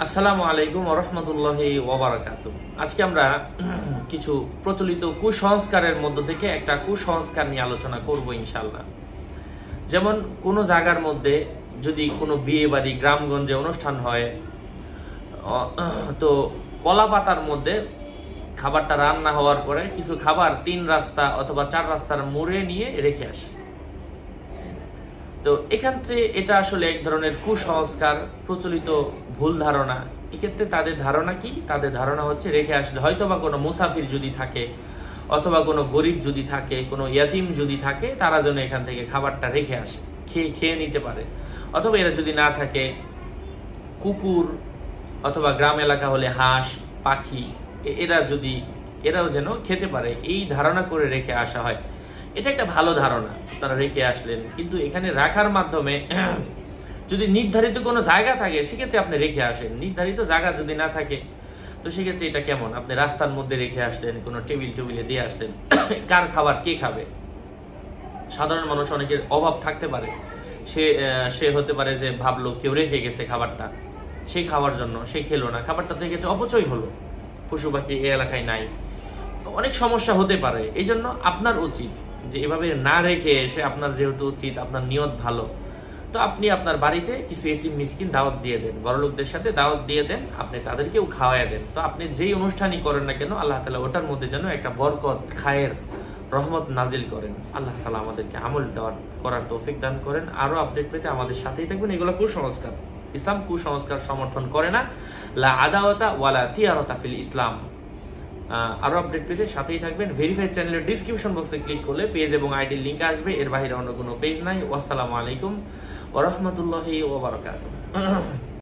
আসসালামু আলাইকুম ওয়া রাহমাতুল্লাহি ওয়া বারাকাতুহু। আজকে আমরা কিছু প্রচলিত কুসংস্কারের মধ্য থেকে একটা কুসংস্কার নিয়ে আলোচনা করব ইনশাআল্লাহ। যেমন কোন জায়গার মধ্যে যদি কোনো বিয়ে বাড়ি গ্রামগঞ্জে অনুষ্ঠান হয়, তো কলা পাতার মধ্যে খাবারটা রান্না হওয়ার পরে কিছু খাবার 3 রাস্তা অথবা 4 রাস্তার মোড়ে নিয়ে রেখে আসে। তো এখান থেকে এটা আসলে এক ধরনের কুসংস্কার, প্রচলিত ভুল ধারণা। এক্ষেত্রে তাদের ধারণা কি? তাদের ধারণা হচ্ছে রেখে আসলে হয়তোবা কোনো মুসাফির যদি থাকে অথবা কোনো গরিব যদি থাকে, কোনো ইয়াতিম যদি থাকে, তারা যেন এখান থেকে খাবারটা রেখে আসে, খেয়ে নিতে পারে। অথবা এরা যদি না থাকে, কুকুর অথবা গ্রাম এলাকা হলে হাঁস পাখি এরাও যেন খেতে পারে, এই ধারণা করে রেখে আসা হয়। এটা একটা ভালো ধারণা, আপনারা রেখে আসলেন। কিন্তু এখানে রাখার মাধ্যমে যদি নির্ধারিত কোনো জায়গা থাকে সেক্ষেত্রে আপনি রেখে আসেন। নির্ধারিত জায়গা যদি না থাকে তো সেক্ষেত্রে এটা কেমন? আপনি রাস্তার মধ্যে রেখে আসলেন, কোনো টেবিলে দিয়ে আসলেন। কার খাবার কে খাবে? সাধারণ মানুষ অনেকের অভাব থাকতে পারে, সে হতে পারে যে ভাবলো কেউ রেখে গেছে খাবারটা, সে খাওয়ার জন্য সে খেলো না, খাবারটা তো এক্ষেত্রে অপচয় হলো। পশু পাখি এই এলাকায় নাই, অনেক সমস্যা হতে পারে। এই জন্য আপনার উচিত যে এভাবে না রেখে এসে, আপনার যেহেতু উচিত, আপনার নিয়ত ভালো, তো আপনি আপনার বাড়িতে কিছু এতিম মিসকিন দাওয়াত দিয়ে দেন, বড়লোকদের সাথে দাওয়াত দিয়ে দেন, আপনি তাদেরকেও খাওয়াই দেন। তো আপনি যেই অনুষ্ঠানই করেন না কেন, আল্লাহ তাআলা ওটার মধ্যে যেন একটা বরকত, খায়ের, রহমত নাজিল করেন। আল্লাহ তাআলা আমাদেরকে আমল করার তৌফিক দান করেন। আরো আপডেট পেতে আমাদের সাথেই থাকবেন। এগুলো কুসংস্কার, ইসলাম কুসংস্কার সমর্থন করে না। লা আদাওয়াতা ওয়ালা তিয়ারাতা ফিল ইসলাম। আরো আপডেট পেতে সাথেই থাকবেন। ভেরিফাইড চ্যানেলের ডিসক্রিপশন বক্সে ক্লিক করলে পেজ এবং আইডির লিংক আসবে। এর বাইরে অন্য কোনো পেজ নাই। আসসালামু আলাইকুম ওয়া রাহমাতুল্লাহি ওয়া বারাকাতুহু।